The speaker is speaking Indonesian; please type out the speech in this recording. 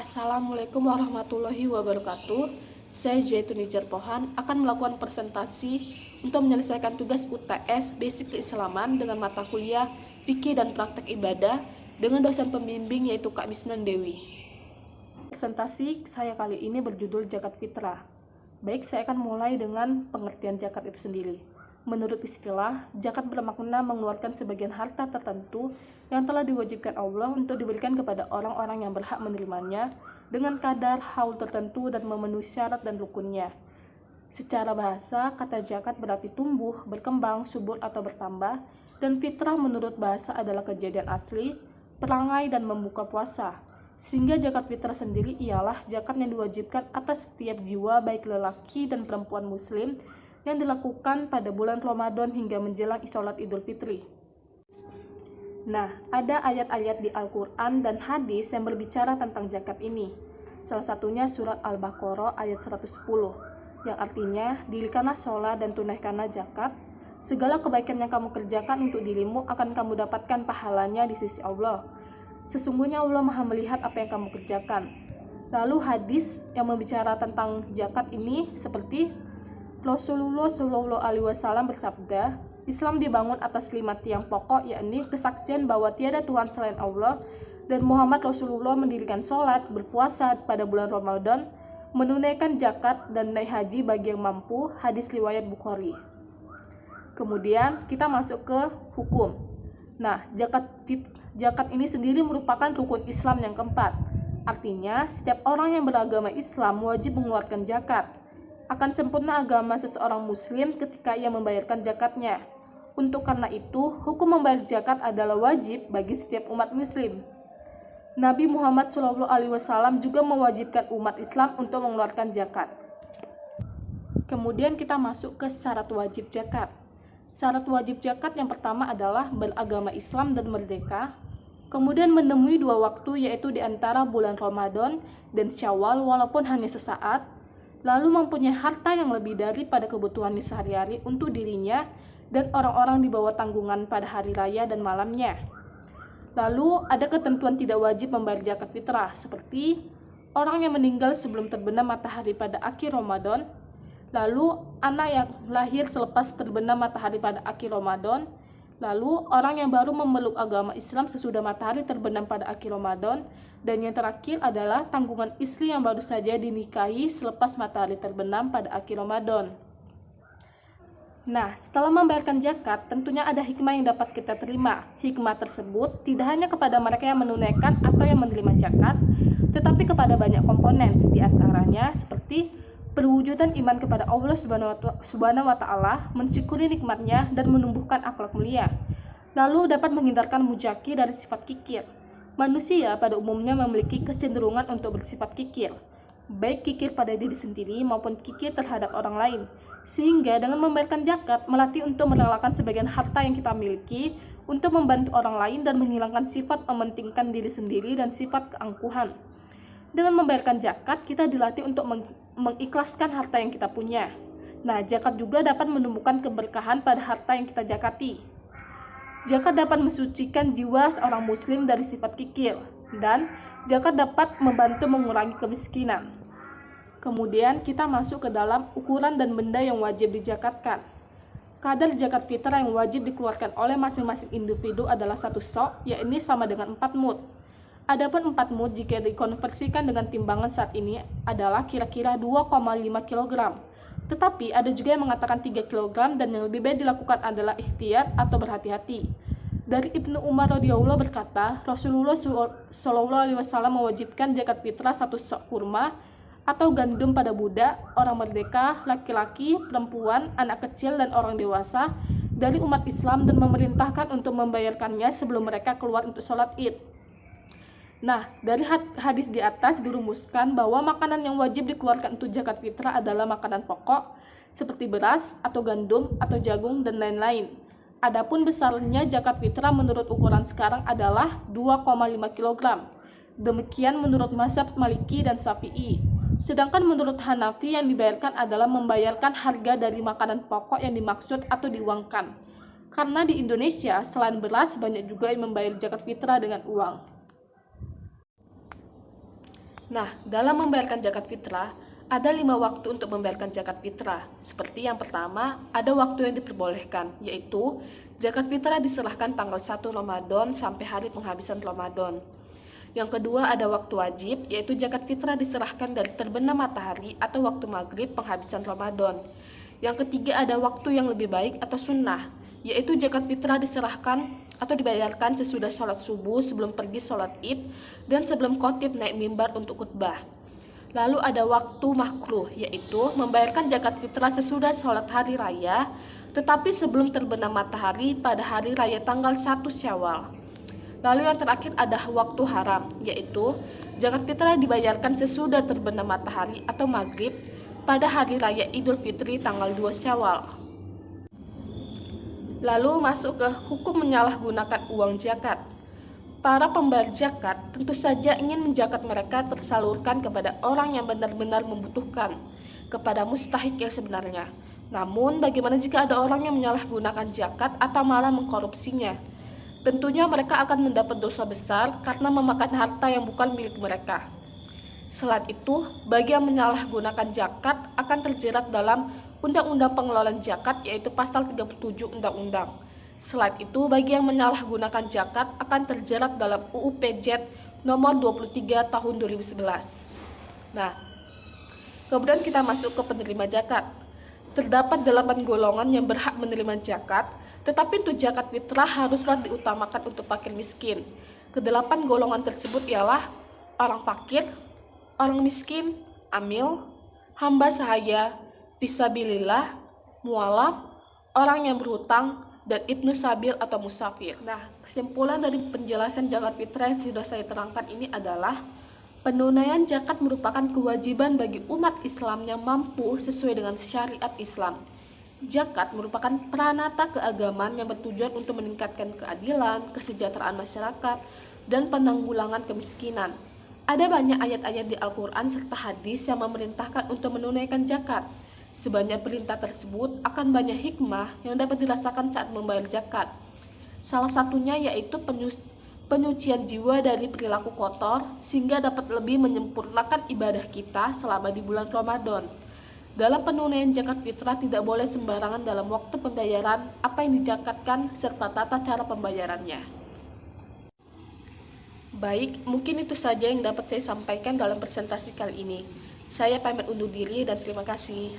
Assalamualaikum warahmatullahi wabarakatuh. Saya Zaitun Nijar Pohan akan melakukan presentasi untuk menyelesaikan tugas UTS Basic Keislaman dengan mata kuliah Fikih dan Praktek Ibadah dengan dosen pembimbing yaitu Kak Misnan Dewi. Presentasi saya kali ini berjudul Zakat Fitrah. Baik, saya akan mulai dengan pengertian zakat itu sendiri. Menurut istilah, zakat bermakna mengeluarkan sebagian harta tertentu yang telah diwajibkan Allah untuk diberikan kepada orang-orang yang berhak menerimanya dengan kadar haul tertentu dan memenuhi syarat dan rukunnya. Secara bahasa, kata zakat berarti tumbuh, berkembang, subur atau bertambah, dan fitrah menurut bahasa adalah kejadian asli, perangai dan membuka puasa. Sehingga zakat fitrah sendiri ialah zakat yang diwajibkan atas setiap jiwa baik lelaki dan perempuan muslim yang dilakukan pada bulan Ramadan hingga menjelang sholat Idul Fitri. Nah, ada ayat-ayat di Al-Quran dan hadis yang berbicara tentang zakat ini. Salah satunya surat Al-Baqarah ayat 110, yang artinya, dirikanlah sholat dan tunaikanlah zakat. Segala kebaikan yang kamu kerjakan untuk dirimu akan kamu dapatkan pahalanya di sisi Allah. Sesungguhnya Allah Maha melihat apa yang kamu kerjakan. Lalu hadis yang membicara tentang zakat ini seperti Rasulullah Shallallahu Alaihi Wasallam bersabda, Islam dibangun atas 5 tiang pokok, yakni kesaksian bahwa tiada Tuhan selain Allah dan Muhammad Rasulullah, mendirikan sholat, berpuasa pada bulan Ramadan, menunaikan zakat dan naik haji bagi yang mampu. Hadis riwayat Bukhari. Kemudian kita masuk ke hukum. Nah, zakat ini sendiri merupakan rukun Islam yang keempat. Artinya, setiap orang yang beragama Islam wajib mengeluarkan zakat. Akan sempurna agama seseorang muslim ketika ia membayarkan zakatnya. Untuk karena itu, hukum membayar zakat adalah wajib bagi setiap umat muslim. Nabi Muhammad SAW juga mewajibkan umat Islam untuk mengeluarkan zakat. Kemudian kita masuk ke syarat wajib zakat. Syarat wajib zakat yang pertama adalah beragama Islam dan merdeka. Kemudian menemui 2 waktu, yaitu di antara bulan Ramadan dan Syawal walaupun hanya sesaat. Lalu mempunyai harta yang lebih daripada kebutuhan sehari-hari untuk dirinya dan orang-orang di bawah tanggungan pada hari raya dan malamnya. Lalu ada ketentuan tidak wajib membayar zakat fitrah, seperti orang yang meninggal sebelum terbenam matahari pada akhir Ramadan, lalu anak yang lahir selepas terbenam matahari pada akhir Ramadan, lalu orang yang baru memeluk agama Islam sesudah matahari terbenam pada akhir Ramadan, dan yang terakhir adalah tanggungan istri yang baru saja dinikahi selepas matahari terbenam pada akhir Ramadan. Nah, setelah membayarkan zakat, tentunya ada hikmah yang dapat kita terima. Hikmah tersebut tidak hanya kepada mereka yang menunaikan atau yang menerima zakat, tetapi kepada banyak komponen, di antaranya seperti perwujudan iman kepada Allah Subhanahu wa Ta'ala, mensyukuri nikmatnya, dan menumbuhkan akhlak mulia. Lalu dapat menghindarkan mujaki dari sifat kikir. Manusia pada umumnya memiliki kecenderungan untuk bersifat kikir, baik kikir pada diri sendiri maupun kikir terhadap orang lain. Sehingga dengan membayarkan zakat, melatih untuk merelakan sebagian harta yang kita miliki untuk membantu orang lain dan menghilangkan sifat mementingkan diri sendiri dan sifat keangkuhan. Dengan membayarkan zakat, kita dilatih untuk mengikhlaskan harta yang kita punya. Nah, zakat juga dapat menumbuhkan keberkahan pada harta yang kita zakati. Zakat dapat mensucikan jiwa seorang muslim dari sifat kikir, dan zakat dapat membantu mengurangi kemiskinan. Kemudian kita masuk ke dalam ukuran dan benda yang wajib dizakatkan. Kadar zakat fitrah yang wajib dikeluarkan oleh masing-masing individu adalah 1 sok, yakni sama dengan 4 mud. Adapun 4 mud jika dikonversikan dengan timbangan saat ini adalah kira-kira 2,5 kg. Tetapi ada juga yang mengatakan 3 kg dan yang lebih baik dilakukan adalah ihtiyat atau berhati-hati. Dari Ibnu Umar radhiyallahu berkata, Rasulullah SAW mewajibkan zakat fitrah 1 sok kurma atau gandum pada budak, orang merdeka, laki-laki, perempuan, anak kecil, dan orang dewasa dari umat Islam dan memerintahkan untuk membayarkannya sebelum mereka keluar untuk sholat id. Nah, dari hadis di atas dirumuskan bahwa makanan yang wajib dikeluarkan untuk zakat fitrah adalah makanan pokok seperti beras atau gandum atau jagung dan lain-lain. Adapun besarnya zakat fitrah menurut ukuran sekarang adalah 2,5 kg. Demikian menurut mazhab Maliki dan Syafi'i. Sedangkan menurut Hanafi yang dibayarkan adalah membayarkan harga dari makanan pokok yang dimaksud atau diuangkan. Karena di Indonesia selain beras banyak juga yang membayar zakat fitrah dengan uang. Nah, dalam membayarkan zakat fitrah, ada 5 waktu untuk membayarkan zakat fitrah. Seperti yang pertama, ada waktu yang diperbolehkan, yaitu zakat fitrah diserahkan tanggal 1 Ramadan sampai hari penghabisan Ramadan. Yang kedua, ada waktu wajib, yaitu zakat fitrah diserahkan dari terbenam matahari atau waktu maghrib penghabisan Ramadan. Yang ketiga, ada waktu yang lebih baik atau sunnah, yaitu zakat fitrah diserahkan atau dibayarkan sesudah sholat subuh, sebelum pergi sholat id, dan sebelum khotib naik mimbar untuk khutbah. Lalu ada waktu makruh, yaitu membayarkan zakat fitrah sesudah sholat hari raya, tetapi sebelum terbenam matahari pada hari raya tanggal 1 Syawal. Lalu yang terakhir ada waktu haram, yaitu zakat fitrah dibayarkan sesudah terbenam matahari atau maghrib pada hari raya Idul Fitri tanggal 2 Syawal. Lalu masuk ke hukum menyalahgunakan uang zakat. Para pembayar zakat tentu saja ingin menzakat mereka tersalurkan kepada orang yang benar-benar membutuhkan, kepada mustahik yang sebenarnya. Namun bagaimana jika ada orang yang menyalahgunakan zakat atau malah mengkorupsinya? Tentunya mereka akan mendapat dosa besar karena memakan harta yang bukan milik mereka. Selain itu, bagi yang menyalahgunakan zakat akan terjerat dalam Undang-Undang Pengelolaan Zakat, yaitu pasal 37 Undang-Undang. Selain itu, bagi yang menyalahgunakan zakat akan terjerat dalam UU PJ nomor 23 tahun 2011. Nah, kemudian kita masuk ke penerima zakat. Terdapat 8 golongan yang berhak menerima zakat, tetapi untuk zakat fitrah haruslah diutamakan untuk fakir miskin. Kedelapan golongan tersebut ialah orang fakir, orang miskin, amil, hamba sahaya, fisabilillah, mualaf, orang yang berhutang, dan ibnu sabil atau musafir. Nah, kesimpulan dari penjelasan zakat fitrah yang sudah saya terangkan ini adalah penunaian zakat merupakan kewajiban bagi umat Islam yang mampu sesuai dengan syariat Islam. Zakat merupakan pranata keagamaan yang bertujuan untuk meningkatkan keadilan, kesejahteraan masyarakat, dan penanggulangan kemiskinan. Ada banyak ayat-ayat di Al-Quran serta hadis yang memerintahkan untuk menunaikan zakat. Sebanyak perintah tersebut akan banyak hikmah yang dapat dirasakan saat membayar zakat. Salah satunya yaitu penyucian jiwa dari perilaku kotor sehingga dapat lebih menyempurnakan ibadah kita selama di bulan Ramadan. Dalam penunaian zakat fitrah tidak boleh sembarangan dalam waktu pembayaran apa yang dizakatkan serta tata cara pembayarannya. Baik, mungkin itu saja yang dapat saya sampaikan dalam presentasi kali ini. Saya pamit undur diri dan terima kasih.